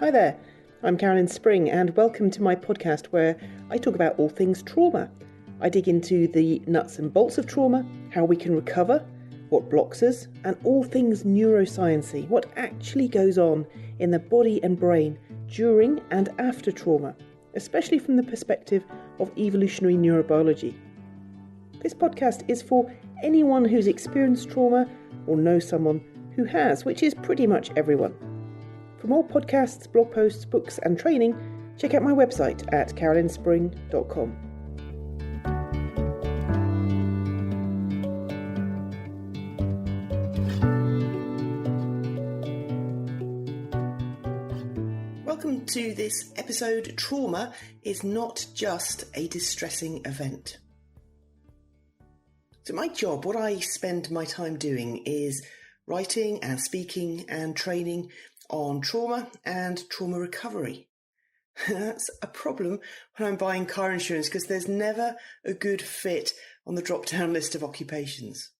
Hi there, I'm Carolyn Spring and welcome to my podcast where I talk about all things trauma. I dig into the nuts and bolts of trauma, how we can recover, what blocks us, and all things neuroscience-y, what actually goes on in the body and brain during and after trauma, especially from the perspective of evolutionary neurobiology. This podcast is for anyone who's experienced trauma or knows someone who has, which is pretty much everyone. For more podcasts, blog posts, books and training, check out my website at carolynspring.com. Welcome to this episode. Trauma is not just a distressing event. So my job, what I spend my time doing is writing and speaking and training on trauma and trauma recovery. That's a problem when I'm buying car insurance because there's never a good fit on the drop-down list of occupations.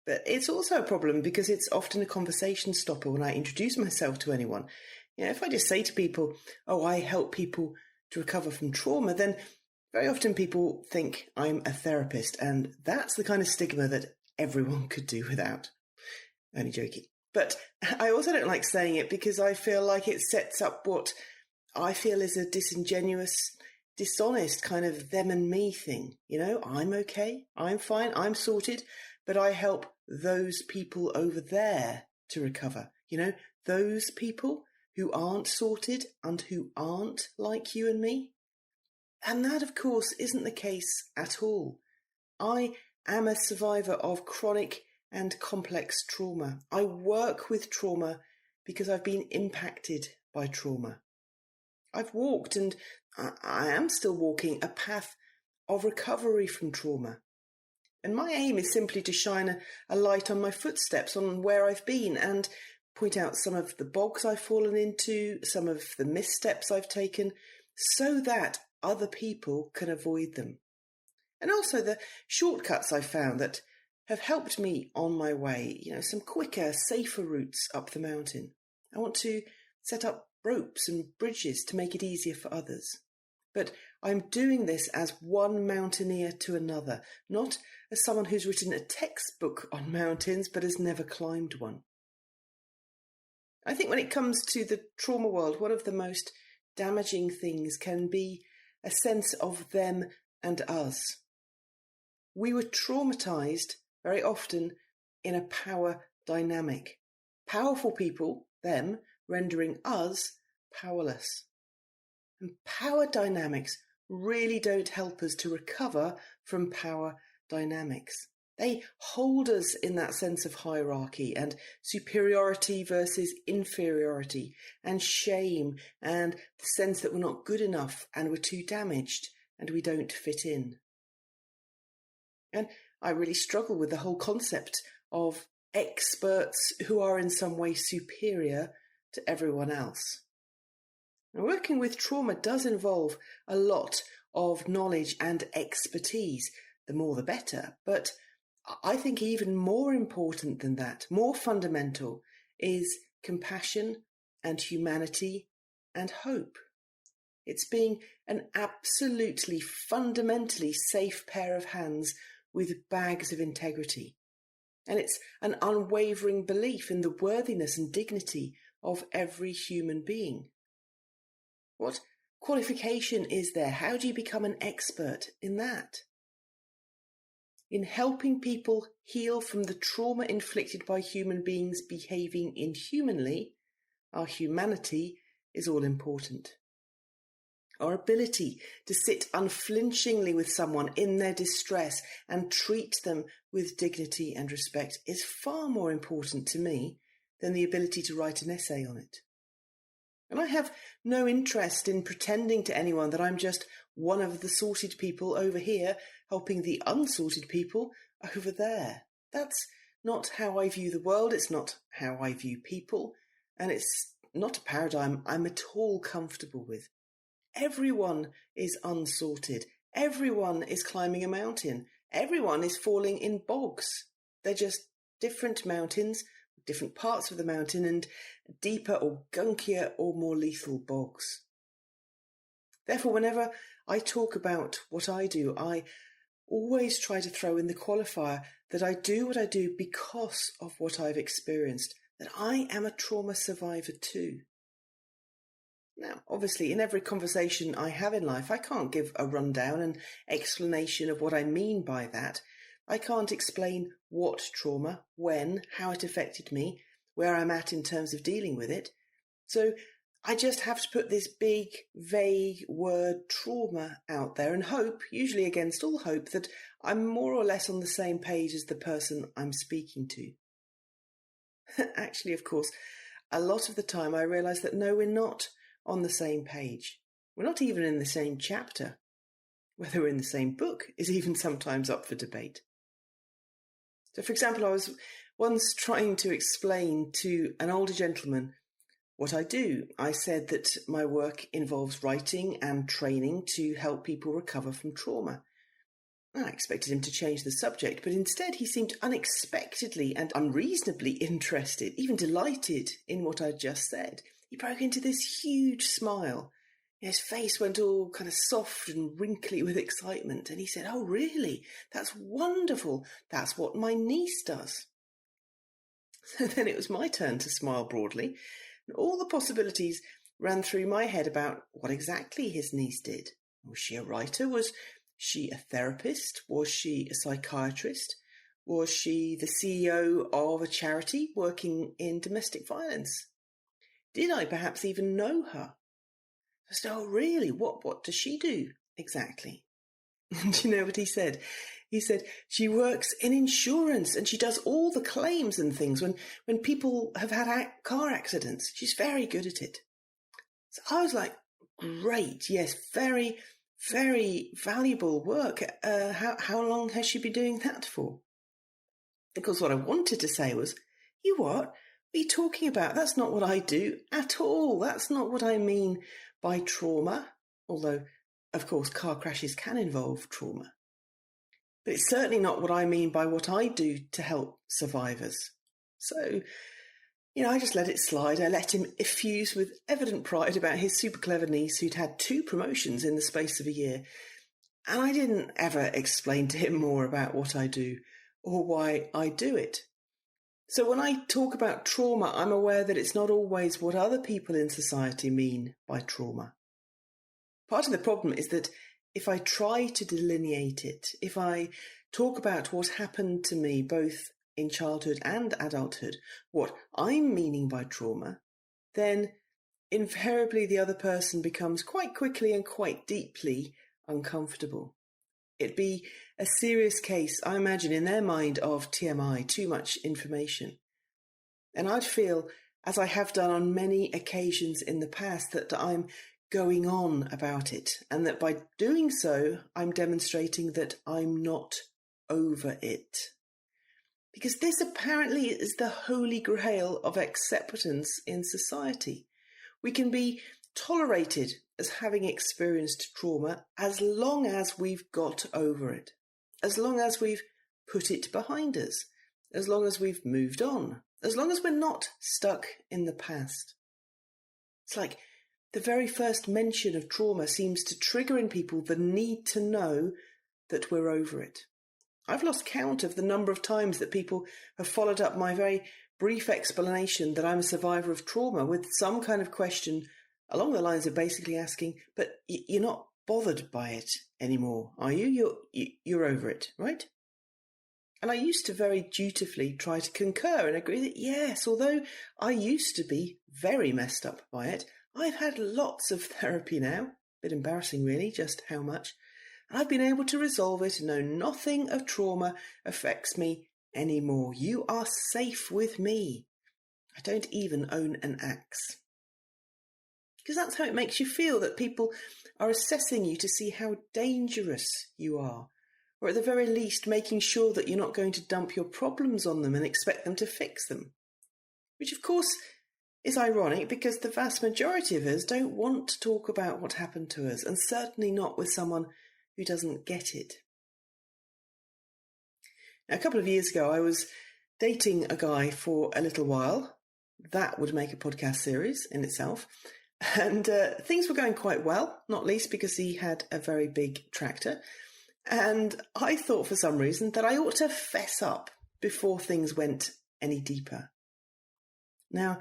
But it's also a problem because it's often a conversation stopper when I introduce myself to anyone. If I just say to people, oh, I help people to recover from trauma, then very often people think I'm a therapist, and that's the kind of stigma that everyone could do without. Only joking. But I also don't like saying it because I feel like it sets up what I feel is a disingenuous, dishonest kind of them and me thing. I'm okay, I'm fine, I'm sorted, but I help those people over there to recover. Those people who aren't sorted and who aren't like you and me. And that, of course, isn't the case at all. I am a survivor of chronic and complex trauma. I work with trauma because I've been impacted by trauma. I've walked, and I am still walking, a path of recovery from trauma. And my aim is simply to shine a light on my footsteps, on where I've been, and point out some of the bogs I've fallen into, some of the missteps I've taken, so that other people can avoid them. And also the shortcuts I've found that have helped me on my way, some quicker, safer routes up the mountain. I want to set up ropes and bridges to make it easier for others. But I'm doing this as one mountaineer to another, not as someone who's written a textbook on mountains but has never climbed one. I think when it comes to the trauma world, one of the most damaging things can be a sense of them and us. We were traumatized very often in a power dynamic. Powerful people, them, rendering us powerless. And power dynamics really don't help us to recover from power dynamics. They hold us in that sense of hierarchy and superiority versus inferiority and shame and the sense that we're not good enough and we're too damaged and we don't fit in. And I really struggle with the whole concept of experts who are in some way superior to everyone else. Now, working with trauma does involve a lot of knowledge and expertise. The more the better, but I think even more important than that, more fundamental, is compassion and humanity and hope. It's being an absolutely fundamentally safe pair of hands with bags of integrity. And it's an unwavering belief in the worthiness and dignity of every human being. What qualification is there? How do you become an expert in that? In helping people heal from the trauma inflicted by human beings behaving inhumanly, our humanity is all important. Our ability to sit unflinchingly with someone in their distress and treat them with dignity and respect is far more important to me than the ability to write an essay on it. And I have no interest in pretending to anyone that I'm just one of the sorted people over here helping the unsorted people over there. That's not how I view the world, it's not how I view people, and it's not a paradigm I'm at all comfortable with. Everyone is unsorted. Everyone is climbing a mountain. Everyone is falling in bogs. They're just different mountains different parts of the mountain and deeper or gunkier or more lethal bogs. Therefore, whenever I talk about what I do, I always try to throw in the qualifier that I do what I do because of what I've experienced, that I am a trauma survivor too. Now, obviously, in every conversation I have in life, I can't give a rundown and explanation of what I mean by that. I can't explain what trauma, when, how it affected me, where I'm at in terms of dealing with it. So I just have to put this big, vague word trauma out there and hope, usually against all hope, that I'm more or less on the same page as the person I'm speaking to. Actually, of course, a lot of the time I realise that no, we're not on the same page. We're not even in the same chapter. Whether we're in the same book is even sometimes up for debate. So, for example, I was once trying to explain to an older gentleman what I do. I said that my work involves writing and training to help people recover from trauma. I expected him to change the subject, but instead he seemed unexpectedly and unreasonably interested, even delighted in what I'd just said. He broke into this huge smile. His face went all kind of soft and wrinkly with excitement, and he said, "Oh, really? That's wonderful. That's what my niece does." So then it was my turn to smile broadly, and all the possibilities ran through my head about what exactly his niece did. Was she a writer? Was she a therapist? Was she a psychiatrist? Was she the CEO of a charity working in domestic violence? Did I perhaps even know her? I said, "Oh, really? What does she do exactly?" And do you know what he said? He said, "She works in insurance and she does all the claims and things when people have had car accidents. She's very good at it." So I was like, great, yes, very, very valuable work. How long has she been doing that for? Because what I wanted to say was, "You what? What are you talking about? That's not what I do at all. That's not what I mean by trauma." Although, of course, car crashes can involve trauma. But it's certainly not what I mean by what I do to help survivors. So, I just let it slide. I let him effuse with evident pride about his super clever niece who'd had 2 promotions in the space of a year. And I didn't ever explain to him more about what I do or why I do it. So when I talk about trauma, I'm aware that it's not always what other people in society mean by trauma. Part of the problem is that if I try to delineate it, if I talk about what happened to me both in childhood and adulthood, what I'm meaning by trauma, then invariably the other person becomes quite quickly and quite deeply uncomfortable. It'd be a serious case, I imagine, in their mind of TMI, too much information. And I'd feel, as I have done on many occasions in the past, that I'm going on about it, and that by doing so, I'm demonstrating that I'm not over it. Because this apparently is the holy grail of acceptance in society. We can be tolerated as having experienced trauma as long as we've got over it, as long as we've put it behind us, as long as we've moved on, as long as we're not stuck in the past. It's like the very first mention of trauma seems to trigger in people the need to know that we're over it. I've lost count of the number of times that people have followed up my very brief explanation that I'm a survivor of trauma with some kind of question along the lines of basically asking, "But you're not bothered by it anymore, are you? You're over it, right?" And I used to very dutifully try to concur and agree that yes, although I used to be very messed up by it, I've had lots of therapy now. A bit embarrassing really, just how much. And I've been able to resolve it and know nothing of trauma affects me anymore. You are safe with me. I don't even own an axe. Because that's how it makes you feel, that people are assessing you to see how dangerous you are, or at the very least making sure that you're not going to dump your problems on them and expect them to fix them. Which of course is ironic, because the vast majority of us don't want to talk about what happened to us, and certainly not with someone who doesn't get it. Now, a couple of years ago, I was dating a guy for a little while. That would make a podcast series in itself. And things were going quite well, not least because he had a very big tractor. And I thought for some reason that I ought to fess up before things went any deeper. Now,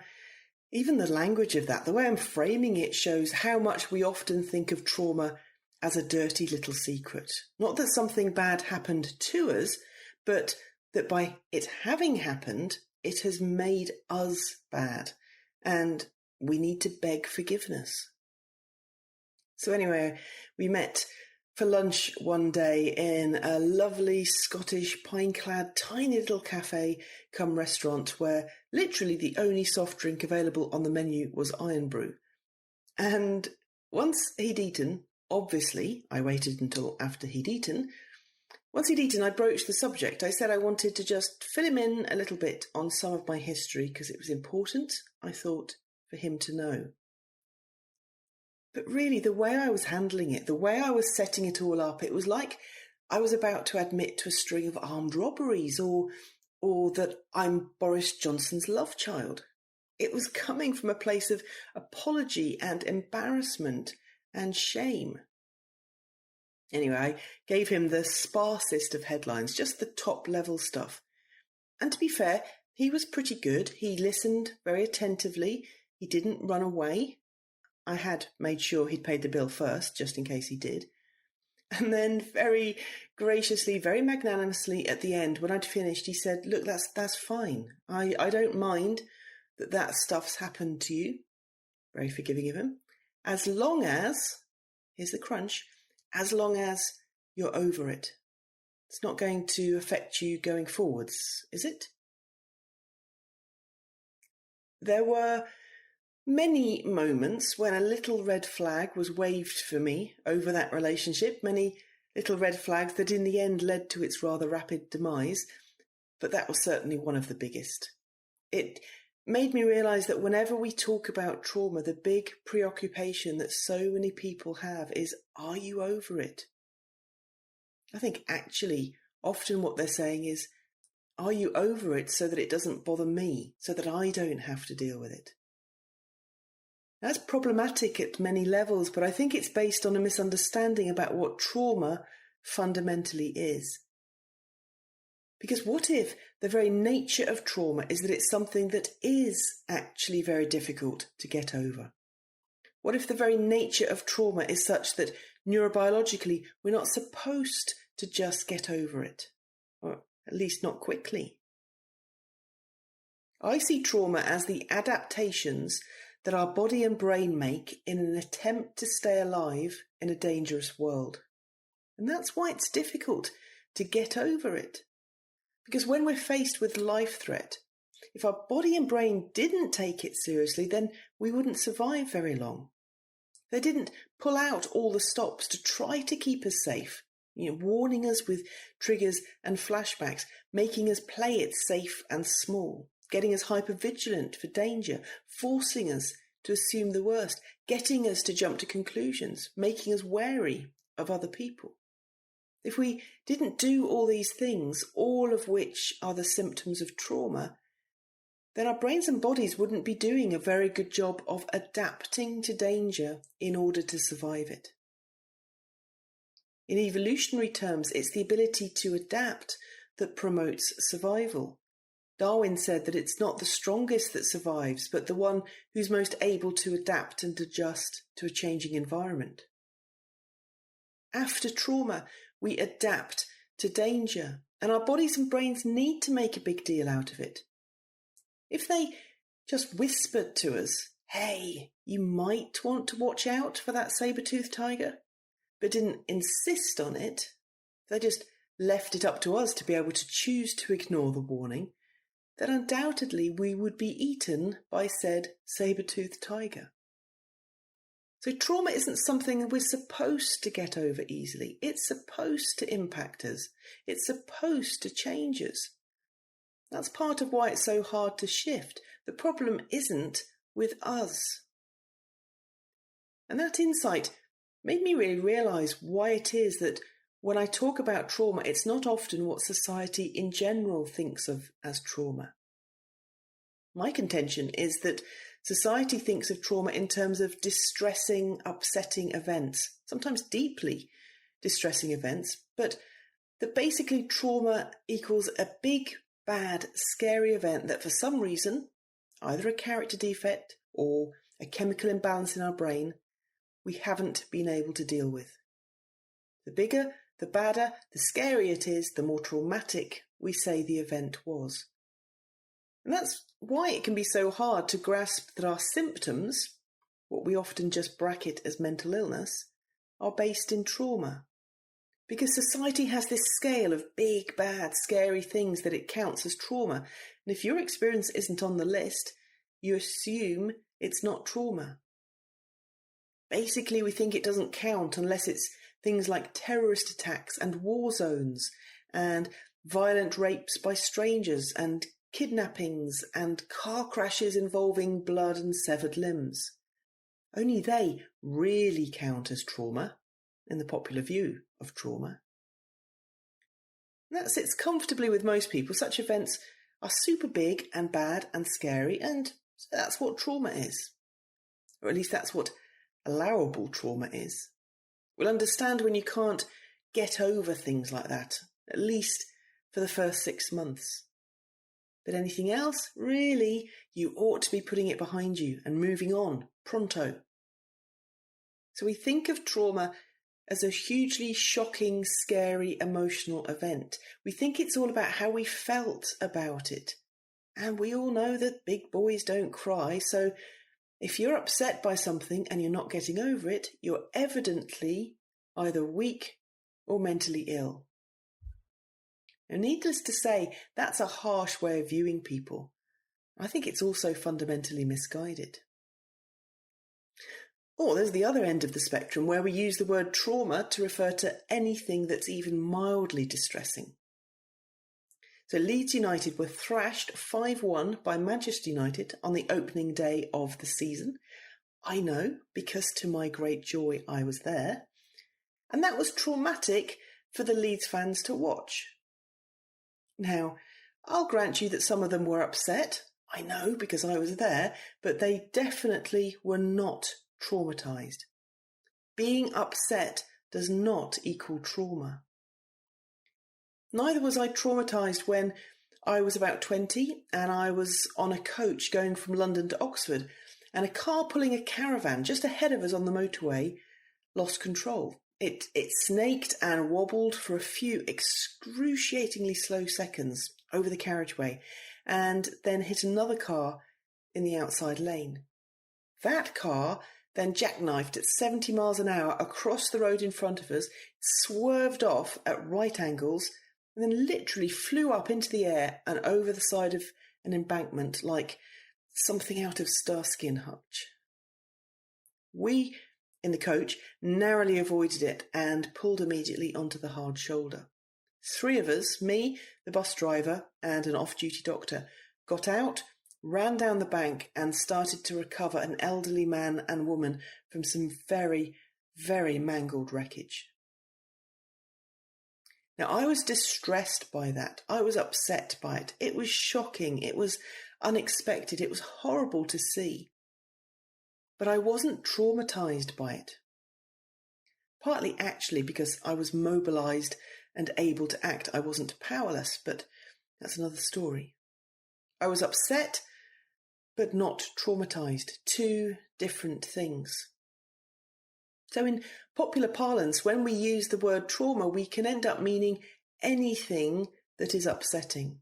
even the language of that, the way I'm framing it, shows how much we often think of trauma as a dirty little secret. Not that something bad happened to us, but that by it having happened, it has made us bad, and we need to beg forgiveness. So anyway, we met for lunch one day in a lovely Scottish pine-clad tiny little cafe cum restaurant where literally the only soft drink available on the menu was iron brew. And once he'd eaten, obviously I waited until after he'd eaten. Once he'd eaten, I broached the subject. I said I wanted to just fill him in a little bit on some of my history because it was important, I thought, for him to know. But really, the way I was handling it, the way I was setting it all up, it was like I was about to admit to a string of armed robberies or that I'm Boris Johnson's love child. It was coming from a place of apology and embarrassment and shame. Anyway, I gave him the sparsest of headlines, just the top-level stuff. And to be fair, he was pretty good. He listened very attentively. He didn't run away. I had made sure he'd paid the bill first, just in case he did. And then very graciously, very magnanimously at the end, when I'd finished, he said, look, that's fine. I don't mind that stuff's happened to you. Very forgiving of him. As long as, here's the crunch, as long as you're over it. It's not going to affect you going forwards, is it? There were many moments when a little red flag was waved for me over that relationship, many little red flags that in the end led to its rather rapid demise, but that was certainly one of the biggest. It made me realise that whenever we talk about trauma, the big preoccupation that so many people have is, are you over it? I think actually often what they're saying is, are you over it so that it doesn't bother me, so that I don't have to deal with it? That's problematic at many levels, but I think it's based on a misunderstanding about what trauma fundamentally is. Because what if the very nature of trauma is that it's something that is actually very difficult to get over? What if the very nature of trauma is such that neurobiologically we're not supposed to just get over it, or at least not quickly? I see trauma as the adaptations that our body and brain make in an attempt to stay alive in a dangerous world. And that's why it's difficult to get over it. Because when we're faced with life threat, if our body and brain didn't take it seriously, then we wouldn't survive very long. They didn't pull out all the stops to try to keep us safe, warning us with triggers and flashbacks, making us play it safe and small, getting us hypervigilant for danger, forcing us to assume the worst, getting us to jump to conclusions, making us wary of other people. If we didn't do all these things, all of which are the symptoms of trauma, then our brains and bodies wouldn't be doing a very good job of adapting to danger in order to survive it. In evolutionary terms, it's the ability to adapt that promotes survival. Darwin said that it's not the strongest that survives, but the one who's most able to adapt and adjust to a changing environment. After trauma, we adapt to danger, and our bodies and brains need to make a big deal out of it. If they just whispered to us, hey, you might want to watch out for that saber-toothed tiger, but didn't insist on it, they just left it up to us to be able to choose to ignore the warning, then undoubtedly we would be eaten by said saber-toothed tiger. So trauma isn't something we're supposed to get over easily. It's supposed to impact us. It's supposed to change us. That's part of why it's so hard to shift. The problem isn't with us. And that insight made me really realise why it is that when I talk about trauma, it's not often what society in general thinks of as trauma. My contention is that society thinks of trauma in terms of distressing, upsetting events, sometimes deeply distressing events, but that basically trauma equals a big, bad, scary event that for some reason, either a character defect or a chemical imbalance in our brain, we haven't been able to deal with. The bigger, the badder, the scarier it is, the more traumatic we say the event was. And that's why it can be so hard to grasp that our symptoms, what we often just bracket as mental illness, are based in trauma. Because society has this scale of big, bad, scary things that it counts as trauma. And if your experience isn't on the list, you assume it's not trauma. Basically, we think it doesn't count unless it's things like terrorist attacks and war zones and violent rapes by strangers and kidnappings and car crashes involving blood and severed limbs. Only they really count as trauma in the popular view of trauma. And that sits comfortably with most people. Such events are super big and bad and scary, and that's what trauma is. Or at least that's what allowable trauma is. We'll understand when you can't get over things like that, at least for the first 6 months. But anything else, really, you ought to be putting it behind you and moving on, pronto. So we think of trauma as a hugely shocking, scary, emotional event. We think it's all about how we felt about it. And we all know that big boys don't cry, so if you're upset by something and you're not getting over it, you're evidently either weak or mentally ill. Now, needless to say, that's a harsh way of viewing people. I think it's also fundamentally misguided. Or there's the other end of the spectrum where we use the word trauma to refer to anything that's even mildly distressing. So Leeds United were thrashed 5-1 by Manchester United on the opening day of the season. I know, because to my great joy I was there. And that was traumatic for the Leeds fans to watch. Now, I'll grant you that some of them were upset. I know, because I was there, but they definitely were not traumatised. Being upset does not equal trauma. Neither was I traumatised when I was about 20 and I was on a coach going from London to Oxford, and a car pulling a caravan just ahead of us on the motorway lost control. It snaked and wobbled for a few excruciatingly slow seconds over the carriageway and then hit another car in the outside lane. That car then jackknifed at 70 miles an hour across the road in front of us, swerved off at right angles, and then literally flew up into the air and over the side of an embankment like something out of Starsky and Hutch. We, in the coach, narrowly avoided it and pulled immediately onto the hard shoulder. 3 of us, me, the bus driver, and an off-duty doctor, got out, ran down the bank and started to recover an elderly man and woman from some very, very mangled wreckage. Now, I was distressed by that. I was upset by it. It was shocking. It was unexpected. It was horrible to see. But I wasn't traumatised by it. Partly actually because I was mobilised and able to act. I wasn't powerless, but that's another story. I was upset, but not traumatised. 2 different things. So in popular parlance, when we use the word trauma, we can end up meaning anything that is upsetting.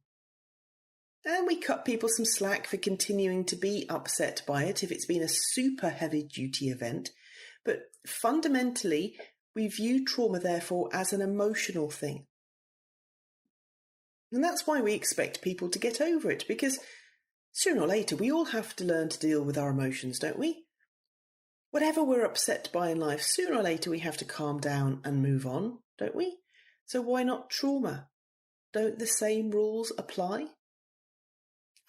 And we cut people some slack for continuing to be upset by it if it's been a super heavy-duty event. But fundamentally, we view trauma, therefore, as an emotional thing. And that's why we expect people to get over it, because sooner or later we all have to learn to deal with our emotions, don't we? Whatever we're upset by in life, sooner or later we have to calm down and move on, don't we? So why not trauma? Don't the same rules apply?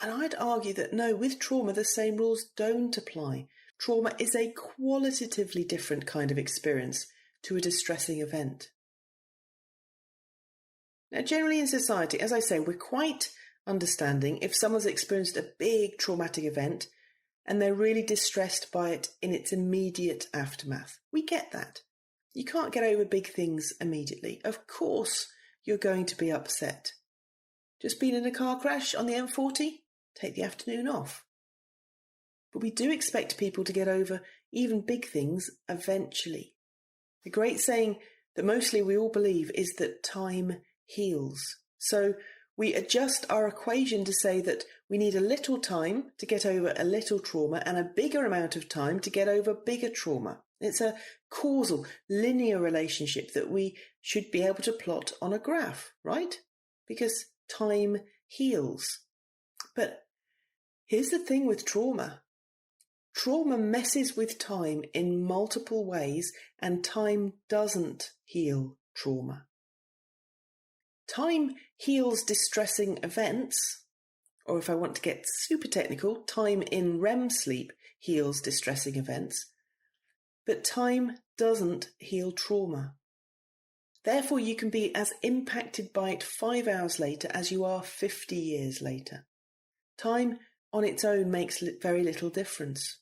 And I'd argue that no, with trauma the same rules don't apply. Trauma is a qualitatively different kind of experience to a distressing event. Now, generally in society, as I say, we're quite understanding if someone's experienced a big traumatic event and they're really distressed by it in its immediate aftermath. We get that. You can't get over big things immediately. Of course, you're going to be upset. Just been in a car crash on the M40? Take the afternoon off. But we do expect people to get over even big things eventually. The great saying that mostly we all believe is that time heals. So we adjust our equation to say that we need a little time to get over a little trauma and a bigger amount of time to get over bigger trauma. It's a causal, linear relationship that we should be able to plot on a graph, right? Because time heals. But here's the thing with trauma. Trauma messes with time in multiple ways, and time doesn't heal trauma. Time heals distressing events, or if I want to get super technical, time in REM sleep heals distressing events, but time doesn't heal trauma. Therefore, you can be as impacted by it 5 hours later as you are 50 years later. Time on its own makes very little difference.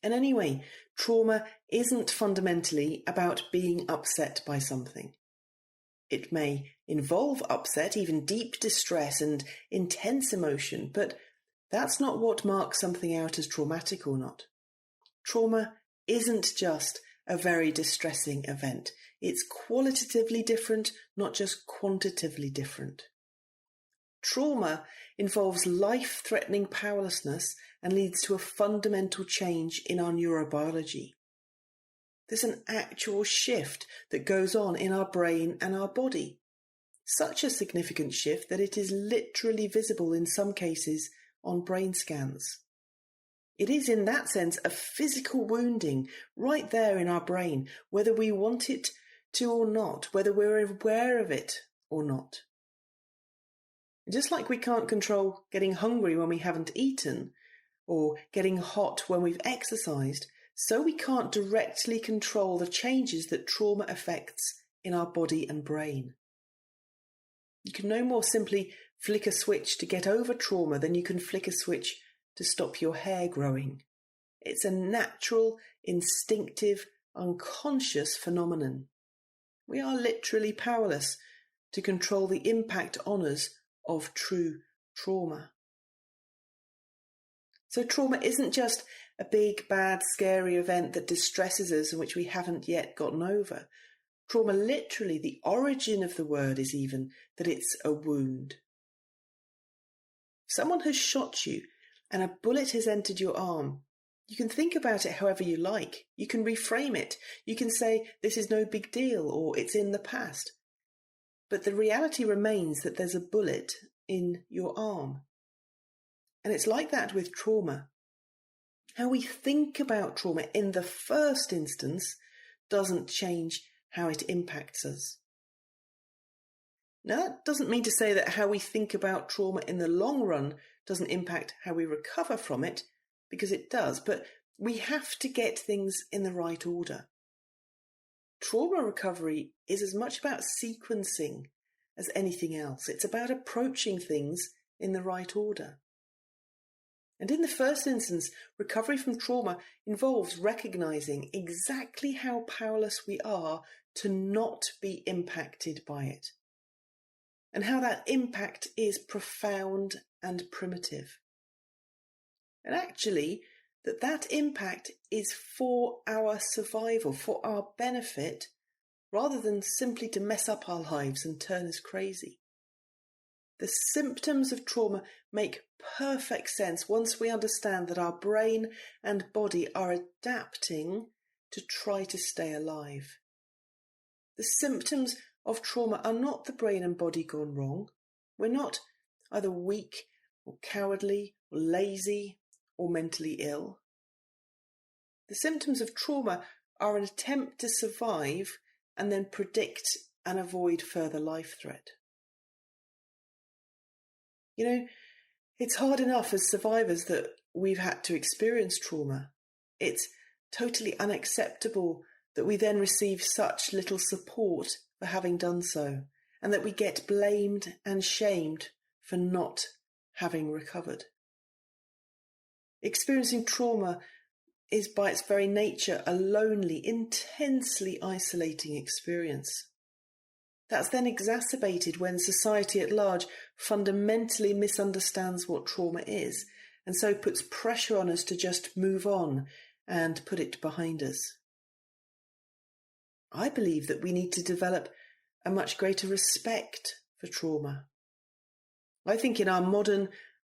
And anyway, trauma isn't fundamentally about being upset by something. It may involve upset, even deep distress and intense emotion, but that's not what marks something out as traumatic or not. Trauma isn't just a very distressing event. It's qualitatively different, not just quantitatively different. Trauma involves life-threatening powerlessness and leads to a fundamental change in our neurobiology. There's an actual shift that goes on in our brain and our body. Such a significant shift that it is literally visible in some cases on brain scans. It is in that sense a physical wounding right there in our brain, whether we want it to or not, whether we're aware of it or not. Just like we can't control getting hungry when we haven't eaten, or getting hot when we've exercised, so we can't directly control the changes that trauma affects in our body and brain. You can no more simply flick a switch to get over trauma than you can flick a switch to stop your hair growing. It's a natural, instinctive, unconscious phenomenon. We are literally powerless to control the impact on us of true trauma. So trauma isn't just a big, bad, scary event that distresses us and which we haven't yet gotten over. Trauma, literally, the origin of the word is even that it's a wound. Someone has shot you and a bullet has entered your arm. You can think about it however you like. You can reframe it. You can say, this is no big deal, or it's in the past. But the reality remains that there's a bullet in your arm. And it's like that with trauma. How we think about trauma in the first instance doesn't change how it impacts us. Now, that doesn't mean to say that how we think about trauma in the long run doesn't impact how we recover from it, because it does, but we have to get things in the right order. Trauma recovery is as much about sequencing as anything else. It's about approaching things in the right order. And in the first instance, recovery from trauma involves recognizing exactly how powerless we are to not be impacted by it, and how that impact is profound and primitive. And actually, that impact is for our survival, for our benefit, rather than simply to mess up our lives and turn us crazy. The symptoms of trauma make perfect sense once we understand that our brain and body are adapting to try to stay alive. The symptoms of trauma are not the brain and body gone wrong. We're not either weak or cowardly or lazy or mentally ill. The symptoms of trauma are an attempt to survive and then predict and avoid further life threat. You know, it's hard enough as survivors that we've had to experience trauma. It's totally unacceptable that we then receive such little support for having done so, and that we get blamed and shamed for not having recovered. Experiencing trauma is by its very nature a lonely, intensely isolating experience. That's then exacerbated when society at large fundamentally misunderstands what trauma is, and so puts pressure on us to just move on and put it behind us. I believe that we need to develop a much greater respect for trauma. I think in our modern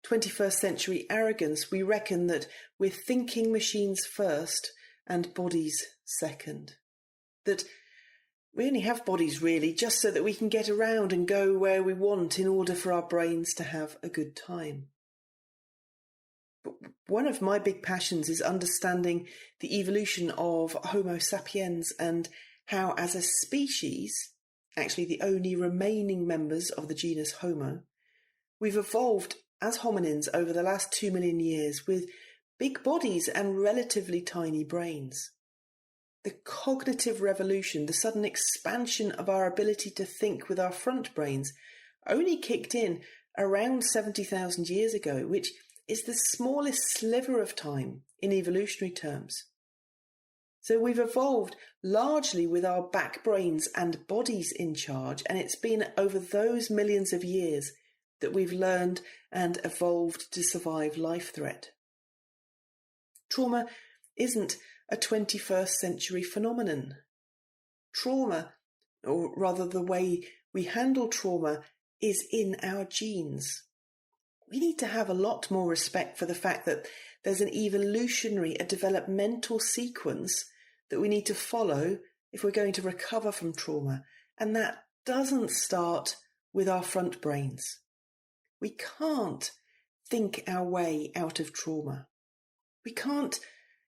21st century arrogance, we reckon that we're thinking machines first and bodies second. That we only have bodies really just so that we can get around and go where we want in order for our brains to have a good time. But one of my big passions is understanding the evolution of Homo sapiens and how as a species, actually the only remaining members of the genus Homo, we've evolved as hominins over the last 2 million years with big bodies and relatively tiny brains. The cognitive revolution, the sudden expansion of our ability to think with our front brains, only kicked in around 70,000 years ago, which is the smallest sliver of time in evolutionary terms. So we've evolved largely with our back brains and bodies in charge, and it's been over those millions of years that we've learned and evolved to survive life threat. Trauma isn't a 21st century phenomenon. Trauma, or rather the way we handle trauma, is in our genes. We need to have a lot more respect for the fact that there's an evolutionary, a developmental sequence that we need to follow if we're going to recover from trauma, and that doesn't start with our front brains. We can't think our way out of trauma. We can't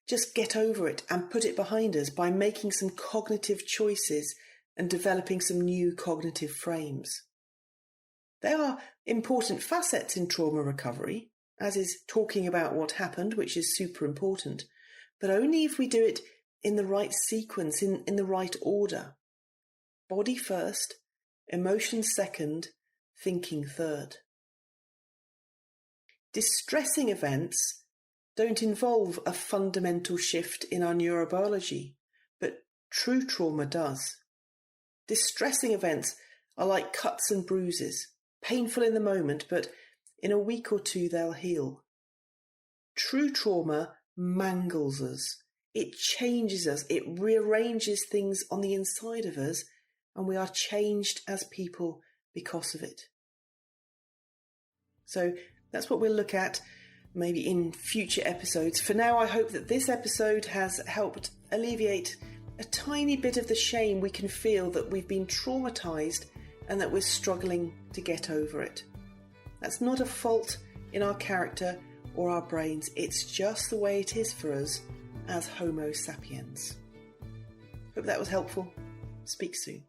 just get over it and put it behind us by making some cognitive choices and developing some new cognitive frames. There are important facets in trauma recovery, as is talking about what happened, which is super important, but only if we do it in the right sequence, in the right order. Body first, emotions second, thinking third. Distressing events don't involve a fundamental shift in our neurobiology, but true trauma does. Distressing events are like cuts and bruises, painful in the moment, but in a week or two they'll heal. True trauma mangles us. It changes us. It rearranges things on the inside of us, and we are changed as people because of it. So that's what we'll look at maybe in future episodes. For now, I hope that this episode has helped alleviate a tiny bit of the shame we can feel that we've been traumatized and that we're struggling to get over it. That's not a fault in our character or our brains. It's just the way it is for us as Homo sapiens. Hope that was helpful. Speak soon.